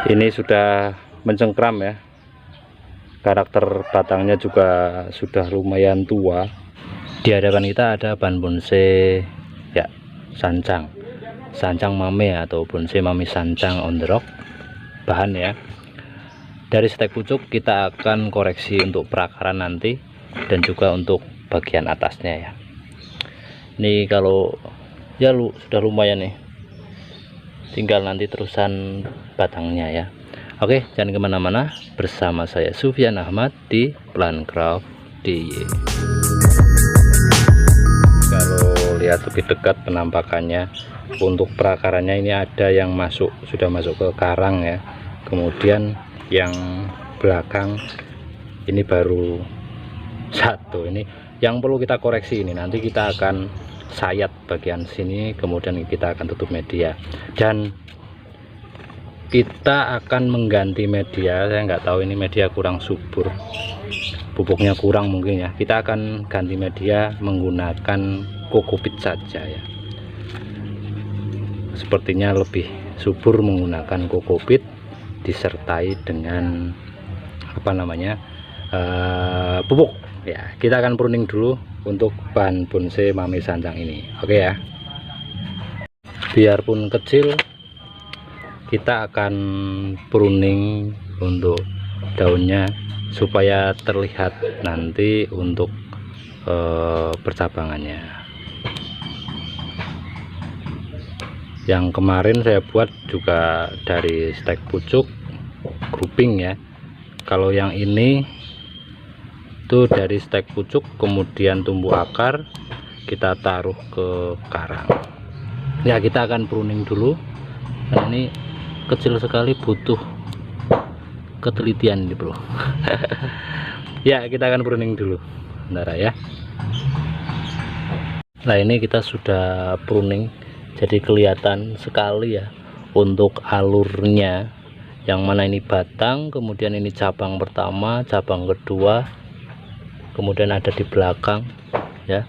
Ini sudah mencengkram ya, karakter batangnya juga sudah lumayan tua. Di hadapan kita ada bahan bonsai ya, sancang mame atau bonsai mame sancang on the rock bahan ya. Dari stek pucuk kita akan koreksi untuk perakaran nanti dan juga untuk bagian atasnya ya. Ini kalau ya sudah lumayan nih, tinggal nanti terusan batangnya ya. Oke, jangan kemana-mana, bersama saya Sufyan Ahmad di Plancraft DIY. Kalau lihat lebih dekat penampakannya, untuk perakarannya ini ada yang sudah masuk ke karang ya, kemudian yang belakang ini baru satu. Ini yang perlu kita koreksi, ini nanti kita akan sayat bagian sini, kemudian kita akan tutup media dan kita akan mengganti media. Saya nggak tahu ini media kurang subur, pupuknya kurang mungkin ya. Kita akan ganti media menggunakan kokopit saja ya, sepertinya lebih subur menggunakan kokopit disertai dengan apa namanya pupuk ya. Kita akan pruning dulu untuk bahan bonsai mame sancang ini. Oke ya, biarpun kecil kita akan pruning untuk daunnya supaya terlihat nanti untuk percabangannya. Yang kemarin saya buat juga dari stek pucuk grouping ya. Kalau yang ini itu dari stek pucuk kemudian tumbuh akar kita taruh ke karang ya. Kita akan pruning dulu, nah ini kecil sekali, butuh ketelitian ini bro. Ya, kita akan pruning dulu bentar ya. Nah ini kita sudah pruning, jadi kelihatan sekali ya untuk alurnya, yang mana ini batang, kemudian ini cabang pertama, cabang kedua, kemudian ada di belakang ya,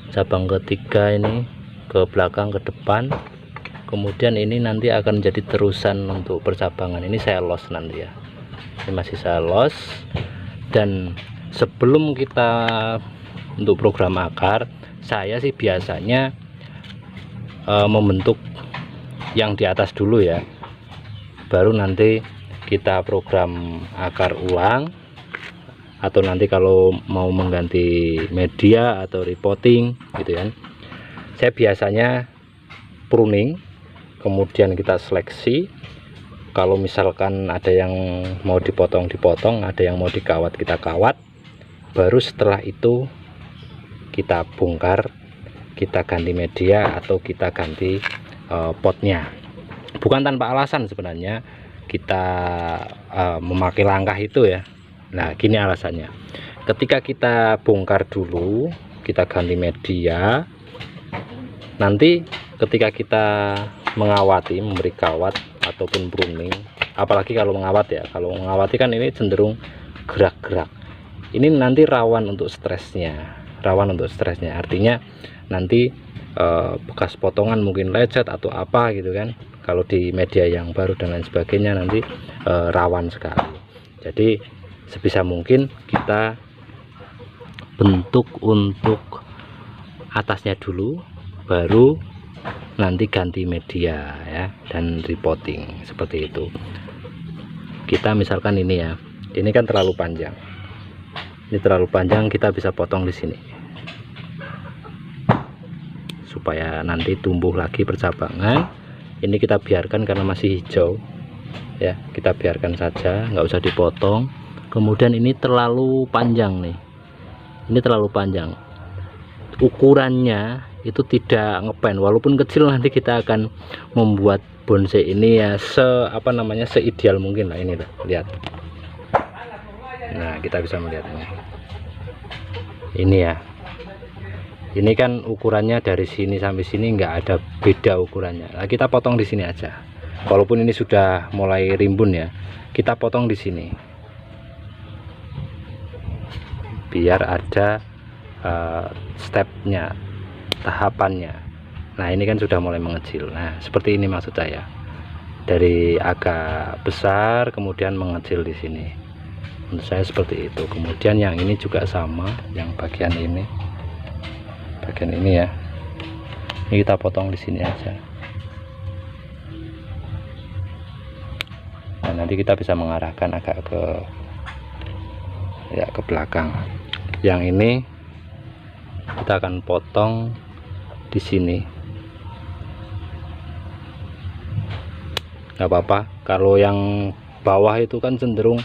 cabang ketiga ini ke belakang ke depan, kemudian ini nanti akan jadi terusan untuk percabangan. Ini saya los nanti ya, ini masih saya los. Dan sebelum kita untuk program akar, saya sih biasanya membentuk yang di atas dulu ya, baru nanti kita program akar ulang, atau nanti kalau mau mengganti media atau repotting gitu kan. Saya biasanya pruning, kemudian kita seleksi. Kalau misalkan ada yang mau dipotong, ada yang mau dikawat, kita kawat. Baru setelah itu kita bongkar, kita ganti media atau kita ganti potnya. Bukan tanpa alasan sebenarnya kita memakai langkah itu ya. Nah gini alasannya, ketika kita bongkar dulu, kita ganti media, nanti ketika kita mengawati, memberi kawat ataupun pruning, apalagi kalau mengawat ya, kalau mengawati kan ini cenderung gerak-gerak, ini nanti rawan untuk stresnya, artinya nanti bekas potongan mungkin lecet atau apa gitu kan, kalau di media yang baru dan lain sebagainya nanti rawan sekali. Jadi sebisa mungkin kita bentuk untuk atasnya dulu, baru nanti ganti media ya dan repotting seperti itu. Kita misalkan ini ya, ini kan terlalu panjang, kita bisa potong di sini supaya nanti tumbuh lagi percabangan. Ini kita biarkan karena masih hijau ya, kita biarkan saja, nggak usah dipotong. Kemudian ini terlalu panjang nih, ini terlalu panjang, ukurannya itu tidak ngepen. Walaupun kecil, nanti kita akan membuat bonsai ini ya seideal mungkin lah. Ini loh, lihat. Nah kita bisa melihat ini ya, ini kan ukurannya dari sini sampai sini nggak ada beda ukurannya. Nah, kita potong di sini aja, walaupun ini sudah mulai rimbun ya, kita potong di sini biar ada stepnya, tahapannya. Nah ini kan sudah mulai mengecil. Nah seperti ini maksud saya. dari agak besar kemudian mengecil di sini. Menurut saya seperti itu. Kemudian yang ini juga sama, yang bagian ini ya, ini kita potong di sini aja. Nah, nanti kita bisa mengarahkan agak ke belakang. Yang ini kita akan potong di sini. Nggak apa-apa kalau yang bawah itu kan cenderung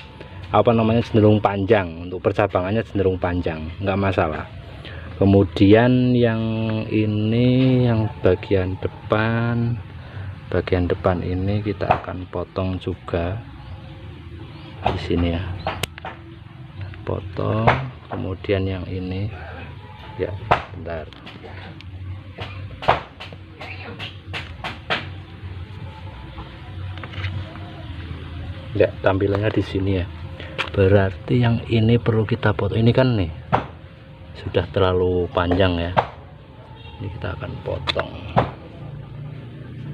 cenderung panjang, untuk percabangannya cenderung panjang, nggak masalah. Kemudian yang ini, yang bagian depan ini kita akan potong juga di sini ya, potong. Kemudian yang ini ya, bentar. Ya, tampilannya di sini ya. Berarti yang ini perlu kita potong. Ini kan nih sudah terlalu panjang ya. Ini kita akan potong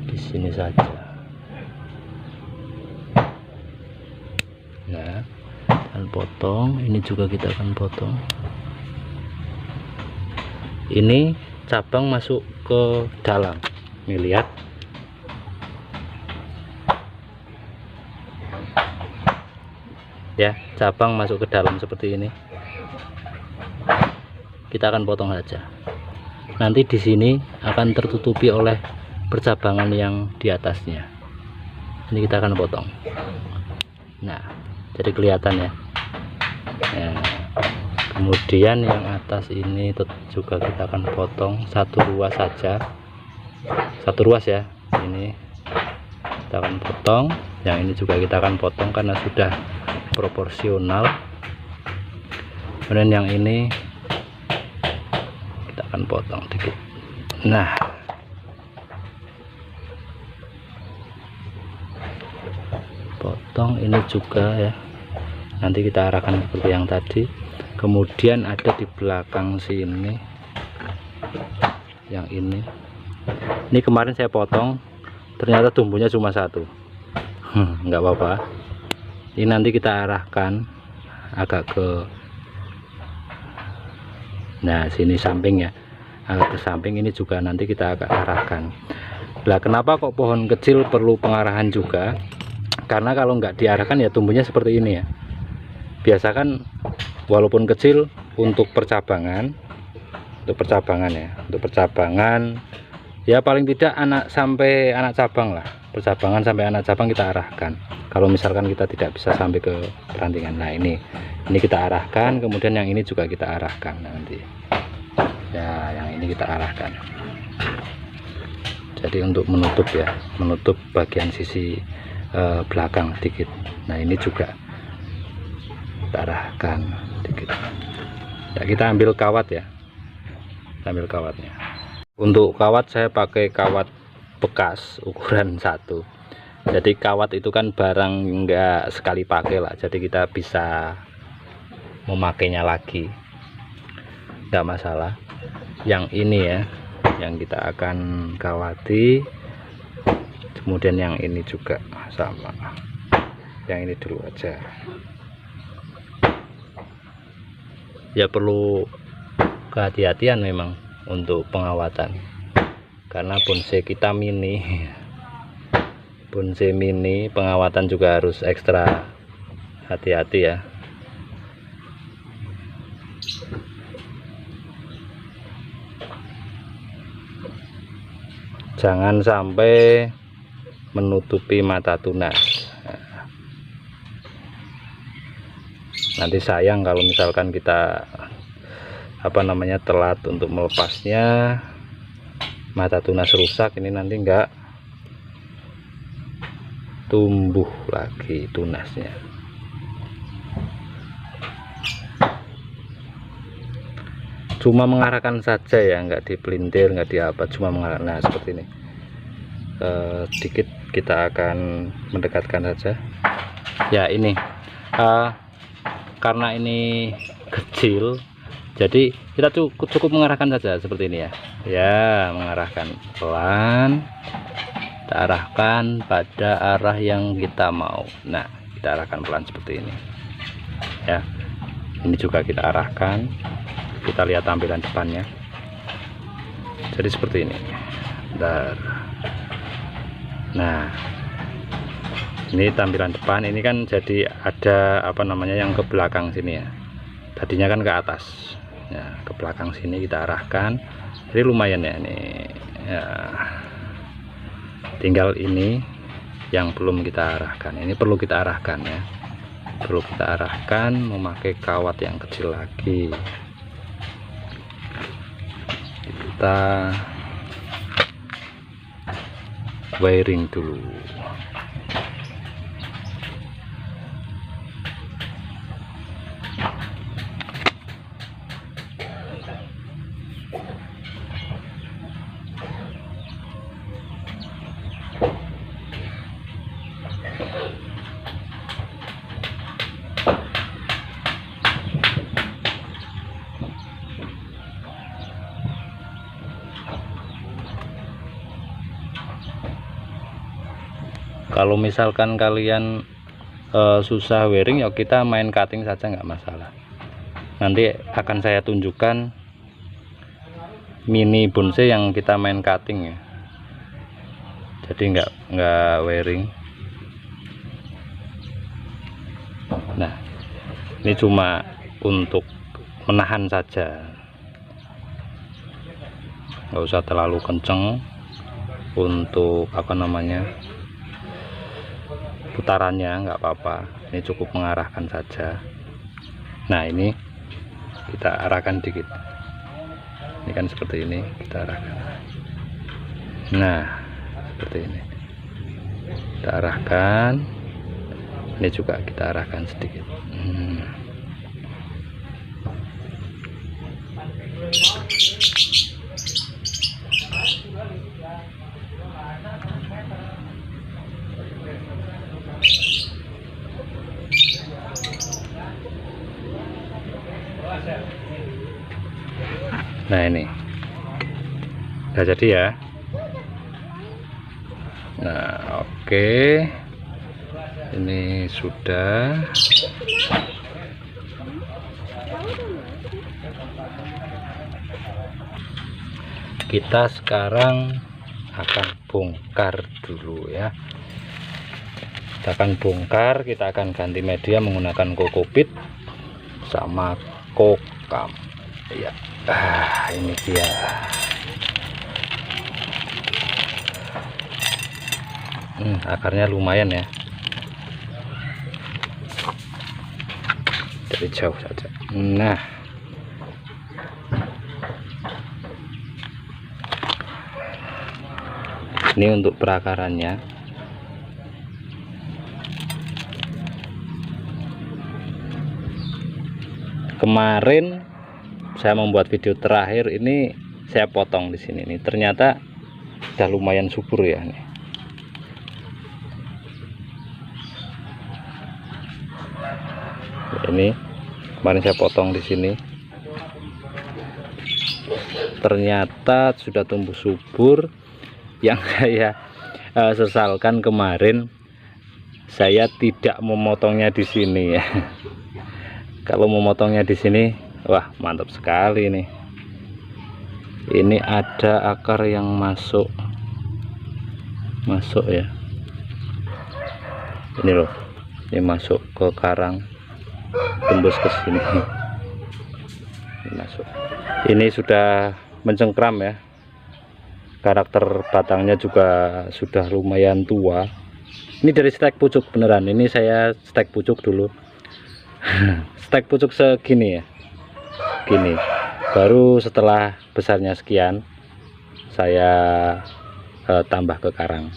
di sini saja. Nah, akan potong. Ini juga kita akan potong. Ini cabang masuk ke dalam. Nih, lihat. Ya, cabang masuk ke dalam seperti ini. Kita akan potong saja. Nanti di sini akan tertutupi oleh percabangan yang di atasnya. Ini kita akan potong. Nah, jadi kelihatan ya. Nah, kemudian yang atas ini juga kita akan potong satu ruas saja. Satu ruas ya. Ini kita akan potong. Yang ini juga kita akan potong karena sudah proporsional. Kemudian yang ini kita akan potong dikit. Nah, potong ini juga ya, nanti kita arahkan seperti yang tadi. Kemudian ada di belakang sini yang ini kemarin saya potong, ternyata tumbuhnya cuma satu. Nggak apa-apa. Ini nanti kita arahkan agak ke, nah sini samping ya, agak ke samping. Ini juga nanti kita agak arahkan. Nah, kenapa kok pohon kecil perlu pengarahan juga? Karena kalau nggak diarahkan ya tumbuhnya seperti ini ya. Biasa kan walaupun kecil, untuk percabangan ya paling tidak sampai anak cabang lah. Percabangan sampai anak cabang kita arahkan. Kalau misalkan kita tidak bisa sampai ke perantingan, nah ini kita arahkan. Kemudian yang ini juga kita arahkan nanti ya, yang ini kita arahkan. Jadi untuk menutup ya, menutup bagian sisi belakang sedikit. Nah, ini juga kita arahkan sedikit ya. Kita ambil kawat ya, ambil kawatnya. Untuk kawat saya pakai kawat bekas ukuran 1. Jadi kawat itu kan barang enggak sekali pakai lah, jadi kita bisa memakainya lagi, enggak masalah. Yang ini ya, yang kita akan kawati. Kemudian yang ini juga sama, yang ini dulu aja ya. Perlu kehati-hatian memang untuk pengawatan, karena bonsai kita mini, pengawatan juga harus ekstra hati-hati ya. Jangan sampai menutupi mata tunas. Nanti sayang kalau misalkan kita telat untuk melepasnya, mata tunas rusak. Ini nanti enggak tumbuh lagi tunasnya. Cuma mengarahkan saja ya, enggak dipelintir, enggak diapa, cuma mengarahkan. Nah, seperti ini. Sedikit kita akan mendekatkan saja ya. Ini karena ini kecil, jadi kita cukup mengarahkan saja seperti ini ya. Ya, mengarahkan pelan kita arahkan pada arah yang kita mau. Nah, kita arahkan pelan seperti ini ya. Ini juga kita arahkan, kita lihat tampilan depannya jadi seperti ini. Bentar. Nah, ini tampilan depan. Ini kan jadi ada apa namanya yang ke belakang sini ya, tadinya kan ke atas ya, ke belakang sini kita arahkan. Jadi lumayan ya ini ya. Tinggal ini yang belum kita arahkan, ini perlu kita arahkan ya, perlu kita arahkan memakai kawat yang kecil lagi. Kita wiring dulu. Kalau misalkan kalian susah wiring ya kita main cutting saja, nggak masalah. Nanti akan saya tunjukkan mini bonsai yang kita main cutting ya, jadi nggak wiring. Nah, ini cuma untuk menahan saja, nggak usah terlalu kenceng untuk apa namanya putarannya, nggak apa-apa. Ini cukup mengarahkan saja. Nah, ini kita arahkan dikit. Ini kan seperti ini, kita arahkan. Nah, seperti ini kita arahkan. Ini juga kita arahkan sedikit. Nah, ini udah jadi ya. Nah, oke, ini sudah. Kita sekarang akan bongkar dulu ya. Kita akan bongkar, kita akan ganti media menggunakan kokopit sama kokam ya. Ini dia. Akarnya lumayan ya, dari jauh saja. Nah, ini untuk perakarannya. Kemarin saya membuat video terakhir ini saya potong di sini nih, ternyata udah lumayan subur ya nih. Ini kemarin saya potong di sini, ternyata sudah tumbuh subur. Yang saya sesalkan kemarin saya tidak memotongnya di sini ya. Kalau memotongnya di sini, wah mantap sekali nih. Ini ada akar yang masuk ya. Ini loh, ini masuk ke karang, tembus ke sini. Ini masuk. Ini sudah mencengkram ya. Karakter batangnya juga sudah lumayan tua. Ini dari stek pucuk beneran. Ini saya stek pucuk dulu. Stek pucuk segini ya, gini. Baru setelah besarnya sekian saya tambah ke karang.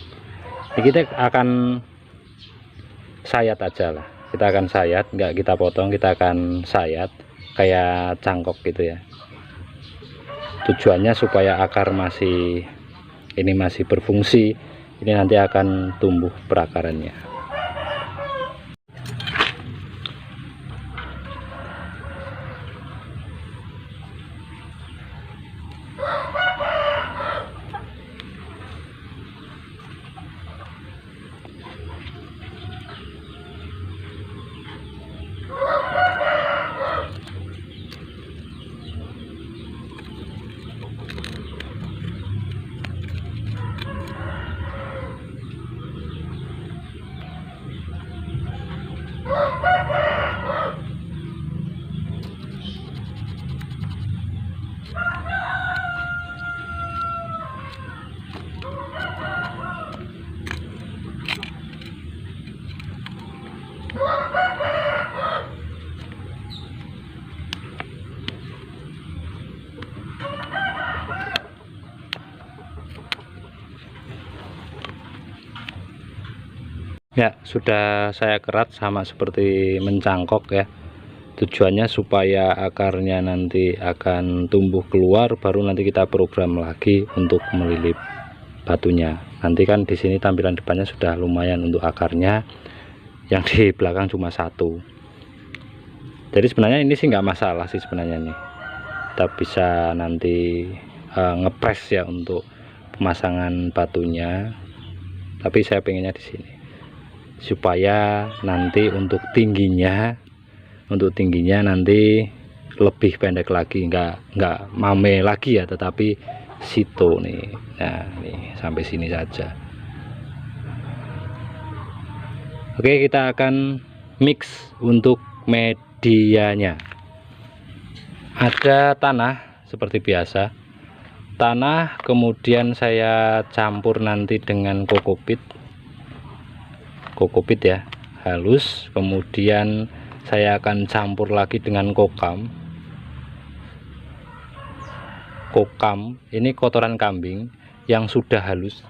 Ini kita akan sayat aja lah, kita akan sayat, nggak kita potong, kita akan sayat kayak cangkok gitu ya. Tujuannya supaya akar masih berfungsi. Ini nanti akan tumbuh perakarannya. Ya, sudah saya kerat sama seperti mencangkok ya. Tujuannya supaya akarnya nanti akan tumbuh keluar, baru nanti kita program lagi untuk melilip batunya. Nanti kan di sini tampilan depannya sudah lumayan untuk akarnya, yang di belakang cuma satu. Jadi sebenarnya ini sih nggak masalah sih sebenarnya nih. Kita bisa nanti ngepres ya untuk pemasangan batunya. Tapi saya pengennya di sini, supaya nanti untuk tingginya nanti lebih pendek lagi, nggak mame lagi ya, tetapi sito nih. Nah nih sampai sini saja. Oke, kita akan mix untuk medianya. Ada tanah seperti biasa, tanah, kemudian saya campur nanti dengan kokopit ya, halus. Kemudian saya akan campur lagi dengan kokam ini kotoran kambing yang sudah halus,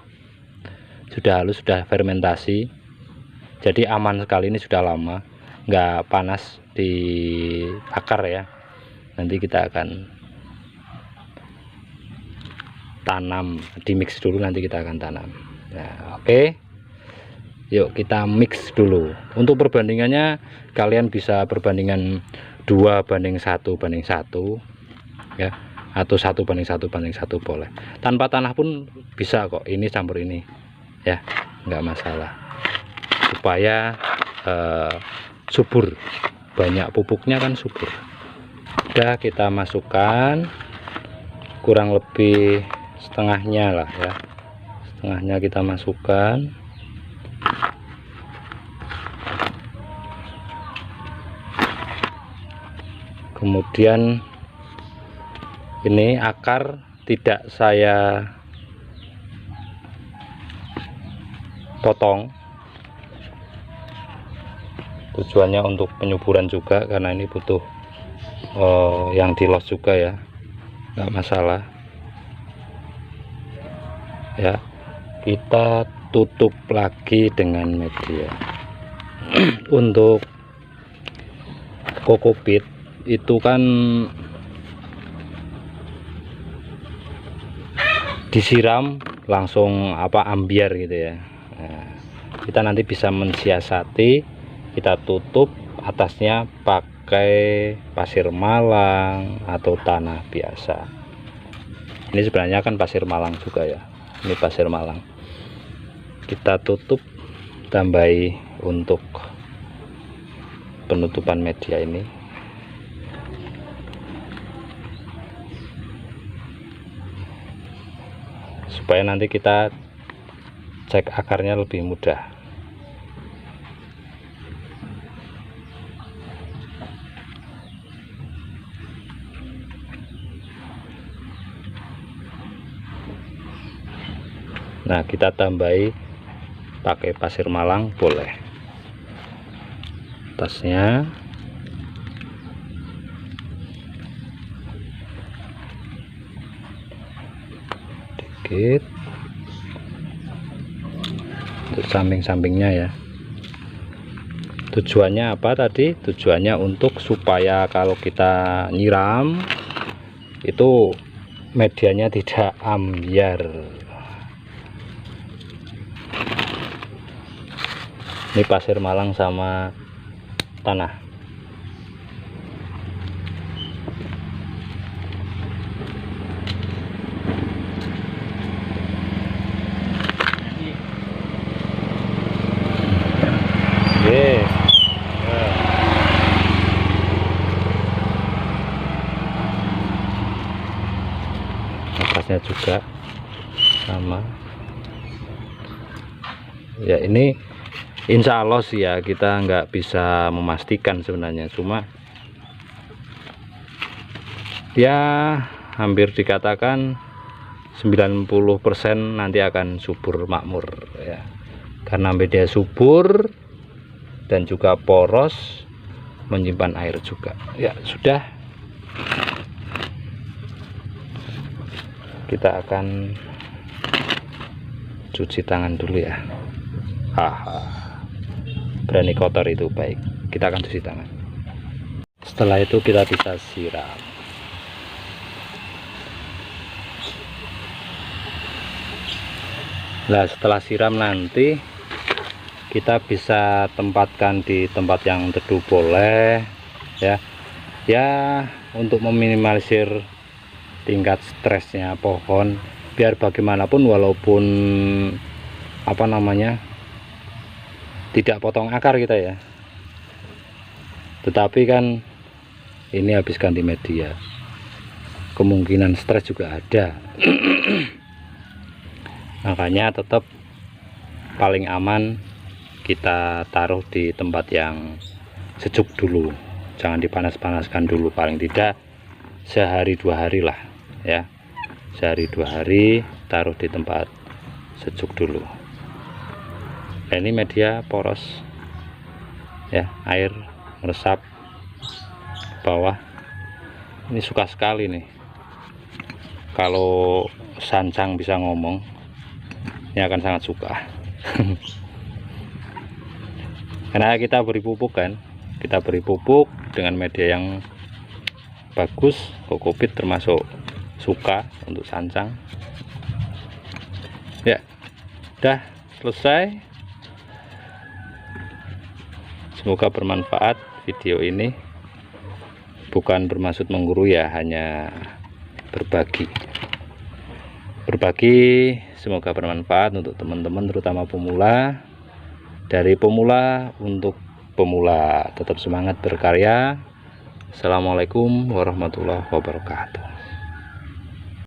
sudah fermentasi, jadi aman sekali. Ini sudah lama, nggak panas di akar ya. Nanti kita akan tanam, di mix dulu, nanti kita akan tanam. Nah oke, yuk kita mix dulu. Untuk perbandingannya kalian bisa perbandingan 2:1 ya, atau 1:1 boleh. Tanpa tanah pun bisa kok, ini campur ini ya, nggak masalah, supaya subur, banyak pupuknya kan subur. Udah kita masukkan kurang lebih setengahnya lah ya, setengahnya kita masukkan. Kemudian ini akar tidak saya potong, tujuannya untuk penyuburan juga, karena ini butuh yang dilos juga ya, nggak masalah ya. Kita tutup lagi dengan media. Untuk kokopit itu kan disiram langsung ambiar gitu ya. Nah, kita nanti bisa mensiasati, kita tutup atasnya pakai pasir malang atau tanah biasa. Ini sebenarnya kan pasir malang juga ya, ini pasir malang. Kita tutup, tambahi untuk penutupan media ini. Supaya nanti kita cek akarnya lebih mudah. Nah, kita tambahi pakai pasir malang boleh. Atasnya dikit untuk samping-sampingnya ya. Tujuannya apa tadi? Tujuannya untuk supaya kalau kita nyiram itu medianya tidak ambiar. Ini pasir malang sama tanah. Oke. Atasnya juga sama. Ya ini insya Allah sih ya, kita nggak bisa memastikan sebenarnya, cuma ya hampir dikatakan 90% persen nanti akan subur makmur ya. Karena media subur, dan juga poros, menyimpan air juga. Ya sudah, kita akan cuci tangan dulu ya. Berani kotor itu baik, kita akan cuci tangan. Setelah itu kita bisa siram. Nah, setelah siram nanti kita bisa tempatkan di tempat yang teduh boleh ya. Ya, untuk meminimalisir tingkat stresnya pohon, biar bagaimanapun walaupun tidak potong akar kita ya, tetapi kan ini habis ganti media, kemungkinan stres juga ada. Makanya tetap paling aman kita taruh di tempat yang sejuk dulu, jangan dipanas-panaskan dulu, paling tidak sehari 2 hari lah ya, sehari 2 hari taruh di tempat sejuk dulu. Nah, ini media poros ya, air meresap ke bawah. Ini suka sekali nih kalau sancang bisa ngomong, ini akan sangat suka. Karena kita beri pupuk kan, kita beri pupuk dengan media yang bagus, kokopit termasuk suka untuk sancang. Ya udah selesai, semoga bermanfaat video ini, bukan bermaksud menggurui ya, hanya berbagi. Semoga bermanfaat untuk teman-teman, terutama pemula. Dari pemula untuk pemula, tetap semangat berkarya. Assalamualaikum warahmatullahi wabarakatuh.